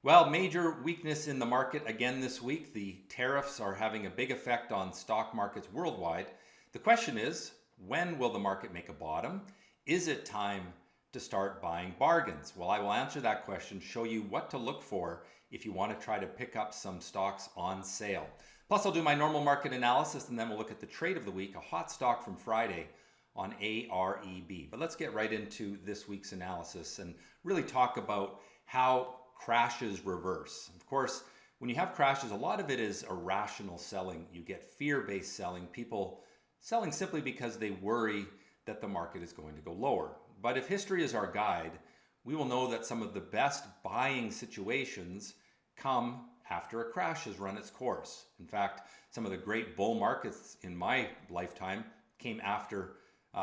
Well, major weakness in the market again this week. The tariffs are having a big effect on stock markets worldwide. The question is, when will the market make a bottom? Is it time to start buying bargains? Well, I will answer that question, show you what to look for if you want to try to pick up some stocks on sale. Plus, I'll do my normal market analysis and then we'll look at the trade of the week, a hot stock from Friday on AREB. But let's get right into this week's analysis and really talk about how crashes reverse. Of course, when you have crashes, a lot of it is irrational selling. You get fear-based selling, people selling simply because they worry that the market is going to go lower. But if history is our guide, we will know that some of the best buying situations come after a crash has run its course. In fact, some of the great bull markets in my lifetime came after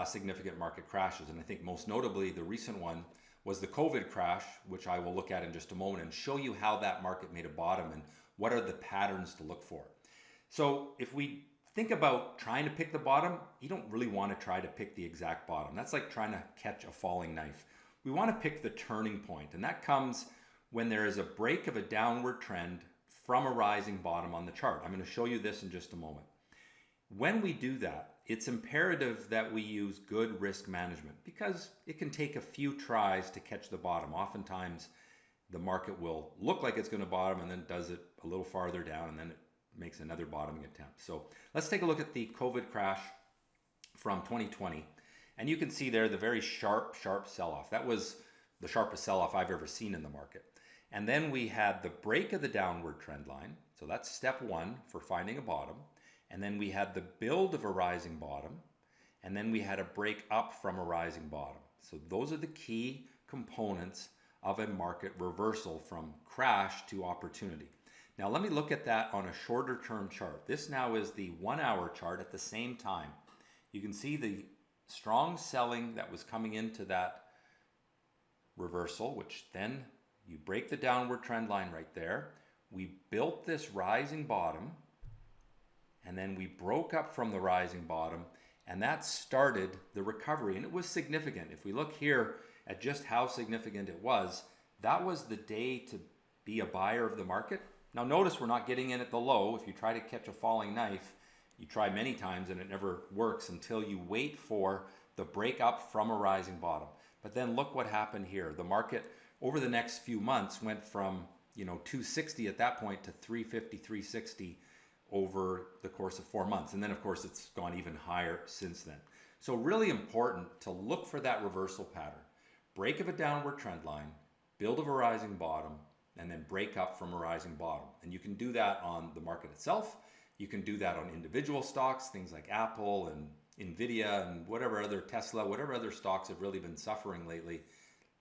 significant market crashes. And I think most notably, the recent one was the COVID crash, which I will look at in just a moment and show you how that market made a bottom and what are the patterns to look for. So if we think about trying to pick the bottom, you don't really want to try to pick the exact bottom. That's like trying to catch a falling knife. We want to pick the turning point, and that comes when there is a break of a downward trend from a rising bottom on the chart. I'm going to show you this in just a moment. When we do that, it's imperative that we use good risk management because it can take a few tries to catch the bottom. Oftentimes, the market will look like it's going to bottom and then does it a little farther down and then it makes another bottoming attempt. So let's take a look at the COVID crash from 2020. And you can see there the very sharp sell-off. That was the sharpest sell-off I've ever seen in the market. And then we had the break of the downward trend line. So that's step one for finding a bottom. And then we had the build of a rising bottom, and then we had a break up from a rising bottom. So those are the key components of a market reversal from crash to opportunity. Now let me look at that on a shorter term chart. This now is the 1 hour chart at the same time. You can see the strong selling that was coming into that reversal, which then you break the downward trend line right there. We built this rising bottom, and then we broke up from the rising bottom, and that started the recovery, and it was significant. If we look here at just how significant it was, that was the day to be a buyer of the market. Now notice we're not getting in at the low. If you try to catch a falling knife, you try many times and it never works until you wait for the break up from a rising bottom. But then look what happened here. The market over the next few months went from 260 at that point to 350, 360 over the course of 4 months. And then of course it's gone even higher since then. So really important to look for that reversal pattern. Break of a downward trend line, build of a rising bottom, and then break up from a rising bottom. And you can do that on the market itself. You can do that on individual stocks, things like Apple and Nvidia and whatever other Tesla, whatever other stocks have really been suffering lately.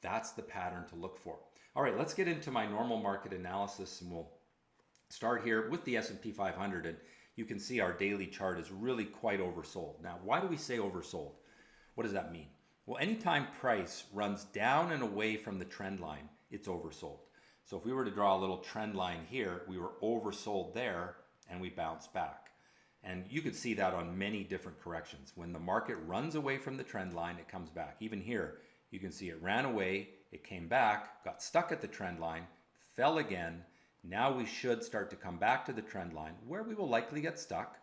That's the pattern to look for. All right, let's get into my normal market analysis, and we'll start here with the S&P 500, and you can see our daily chart is really quite oversold. Now, why do we say oversold? What does that mean? Well, anytime price runs down and away from the trend line, it's oversold. So if we were to draw a little trend line here, we were oversold there and we bounced back. And you could see that on many different corrections. When the market runs away from the trend line, it comes back. Even here, you can see it ran away, it came back, got stuck at the trend line, fell again. Now we should start to come back to the trend line where we will likely get stuck,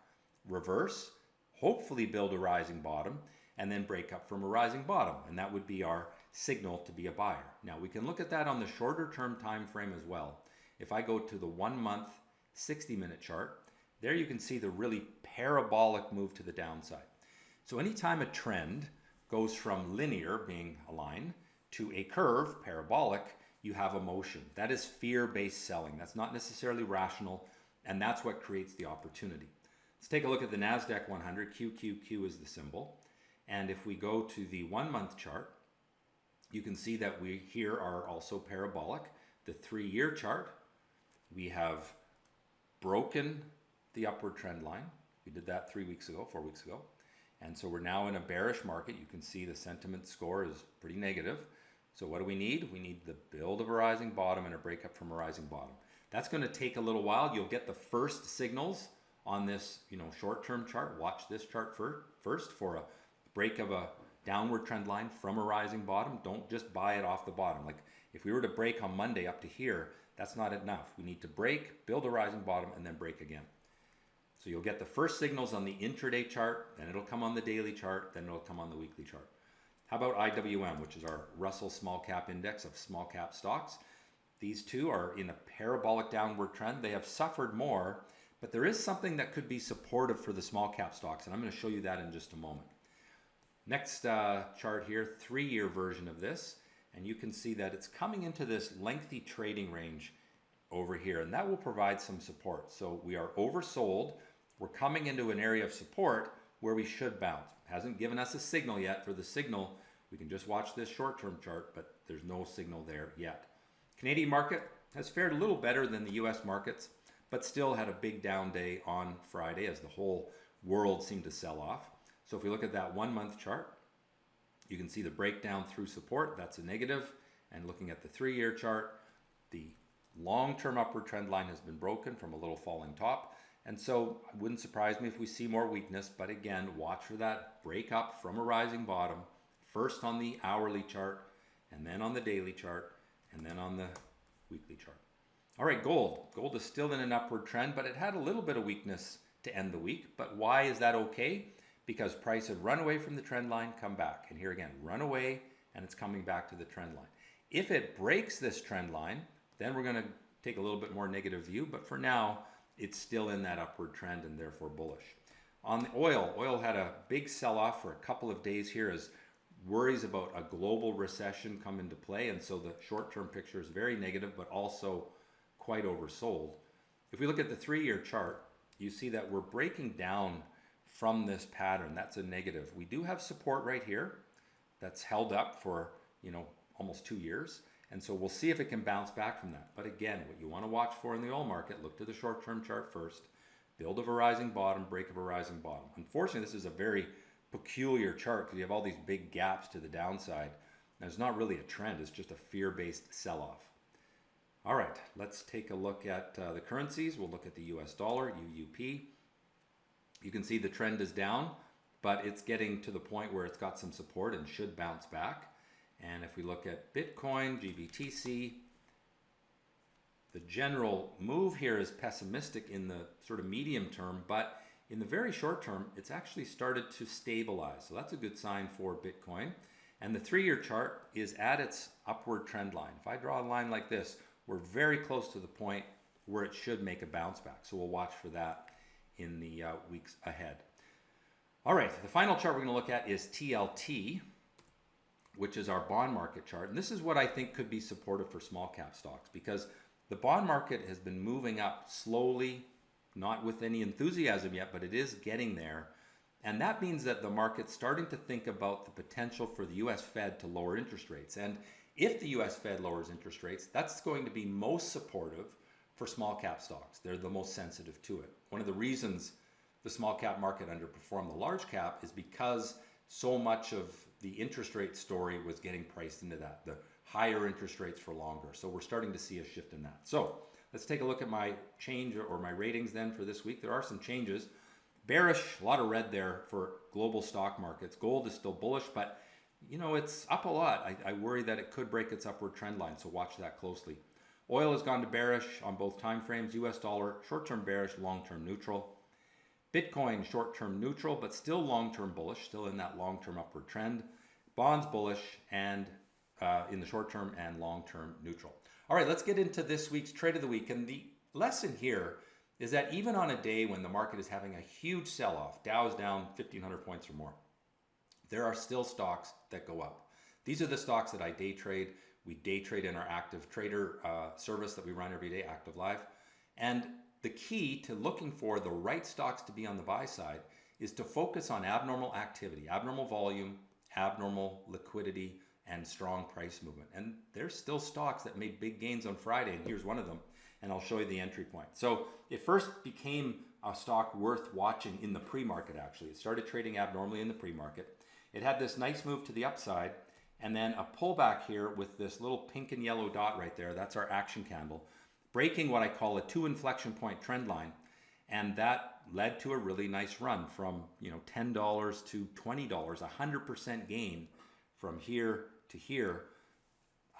reverse, hopefully build a rising bottom, and then break up from a rising bottom. And that would be our signal to be a buyer. Now we can look at that on the shorter term time frame as well. If I go to the 1 month, 60-minute chart, there you can see the really parabolic move to the downside. So anytime a trend goes from linear, being a line, to a curve, parabolic, you have a motion. That is fear-based selling. That's not necessarily rational, and that's what creates the opportunity. Let's take a look at the NASDAQ 100. QQQ is the symbol. And if we go to the 1 month chart, you can see that we here are also parabolic. The 3-year chart, we have broken the upward trend line. We did that 4 weeks ago. And so we're now in a bearish market. You can see the sentiment score is pretty negative. So what do we need? We need the build of a rising bottom and a breakup from a rising bottom. That's going to take a little while. You'll get the first signals on this, short-term chart. Watch this chart first for a break of a downward trend line from a rising bottom. Don't just buy it off the bottom. Like If we were to break on Monday up to here, that's not enough. We need to break, build a rising bottom, and then break again. So you'll get the first signals on the intraday chart, then it'll come on the daily chart, then it'll come on the weekly chart. How about IWM, which is our Russell Small Cap Index of small cap stocks? These two are in a parabolic downward trend. They have suffered more, but there is something that could be supportive for the small cap stocks, and I'm going to show you that in just a moment. Next chart here, 3-year version of this, and you can see that it's coming into this lengthy trading range over here, and that will provide some support. So we are oversold. We're coming into an area of support where we should bounce. It hasn't given us a signal yet. For the signal, we can just watch this short-term chart, but there's no signal there yet. Canadian market has fared a little better than the US markets, but still had a big down day on Friday as the whole world seemed to sell off. So if we look at that 1-month chart, you can see the breakdown through support. That's a negative. And looking at the 3-year chart, the long-term upward trend line has been broken from a little falling top. And so it wouldn't surprise me if we see more weakness, but again, watch for that break up from a rising bottom, first on the hourly chart, and then on the daily chart, and then on the weekly chart. All right, gold. Gold is still in an upward trend, but it had a little bit of weakness to end the week. But why is that okay? Because price had run away from the trend line, come back. And here again, run away, and it's coming back to the trend line. If it breaks this trend line, then we're going to take a little bit more negative view, but for now, it's still in that upward trend and therefore bullish. On the oil had a big sell-off for a couple of days here as worries about a global recession come into play, and so the short-term picture is very negative, but also quite oversold. If we look at the 3-year chart, you see that we're breaking down from this pattern. That's a negative. We do have support right here that's held up for, almost 2 years. And so we'll see if it can bounce back from that. But again, what you want to watch for in the oil market, look to the short-term chart first, build of a rising bottom, break of a rising bottom. Unfortunately, this is a very peculiar chart because you have all these big gaps to the downside. Now, it's not really a trend, it's just a fear-based sell-off. All right, let's take a look at the currencies. We'll look at the US dollar, UUP. You can see the trend is down, but it's getting to the point where it's got some support and should bounce back. And if we look at Bitcoin, GBTC, the general move here is pessimistic in the sort of medium term, but in the very short term, it's actually started to stabilize. So that's a good sign for Bitcoin. And the 3-year chart is at its upward trend line. If I draw a line like this, we're very close to the point where it should make a bounce back. So we'll watch for that in the weeks ahead. All right, the final chart we're going to look at is TLT, which is our bond market chart. And this is what I think could be supportive for small cap stocks because the bond market has been moving up slowly, not with any enthusiasm yet, but it is getting there. And that means that the market's starting to think about the potential for the US Fed to lower interest rates. And if the US Fed lowers interest rates, that's going to be most supportive for small cap stocks. They're the most sensitive to it. One of the reasons the small cap market underperformed the large cap is because so much of the interest rate story was getting priced into that, the higher interest rates for longer. So we're starting to see a shift in that. So let's take a look at my change or my ratings then for this week. There are some changes. Bearish, a lot of red there for global stock markets. Gold is still bullish, but it's up a lot. I worry that it could break its upward trend line, so watch that closely. Oil has gone to bearish on both time frames. US dollar, short-term bearish, long-term neutral. Bitcoin, short-term neutral, but still long-term bullish, still in that long-term upward trend. Bonds bullish and in the short-term and long-term neutral. All right, let's get into this week's trade of the week. And the lesson here is that even on a day when the market is having a huge sell-off, Dow is down 1,500 points or more, there are still stocks that go up. These are the stocks that I day trade. We day trade in our active trader service that we run every day, Active Live. And the key to looking for the right stocks to be on the buy side is to focus on abnormal activity, abnormal volume, abnormal liquidity, and strong price movement. And there's still stocks that made big gains on Friday, and here's one of them, and I'll show you the entry point. So it first became a stock worth watching in the pre-market, actually. It started trading abnormally in the pre-market. It had this nice move to the upside, and then a pullback here with this little pink and yellow dot right there. That's our action candle, breaking what I call a 2 inflection point trend line. And that led to a really nice run from $10 to $20, 100% gain from here to here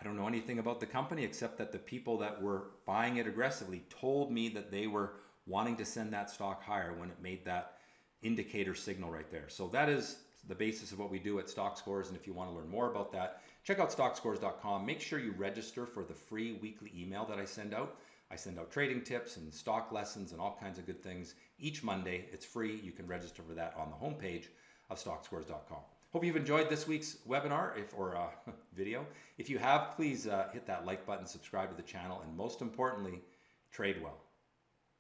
I don't know anything about the company except that the people that were buying it aggressively told me that they were wanting to send that stock higher when it made that indicator signal right there. So that is the basis of what we do at Stockscores. And if you want to learn more about that, check out stockscores.com. Make sure you register for the free weekly email that I send out. I send out trading tips and stock lessons and all kinds of good things each Monday. It's free. You can register for that on the homepage of stockscores.com. Hope you've enjoyed this week's webinar or video. If you have, please hit that like button, subscribe to the channel, and most importantly, trade well.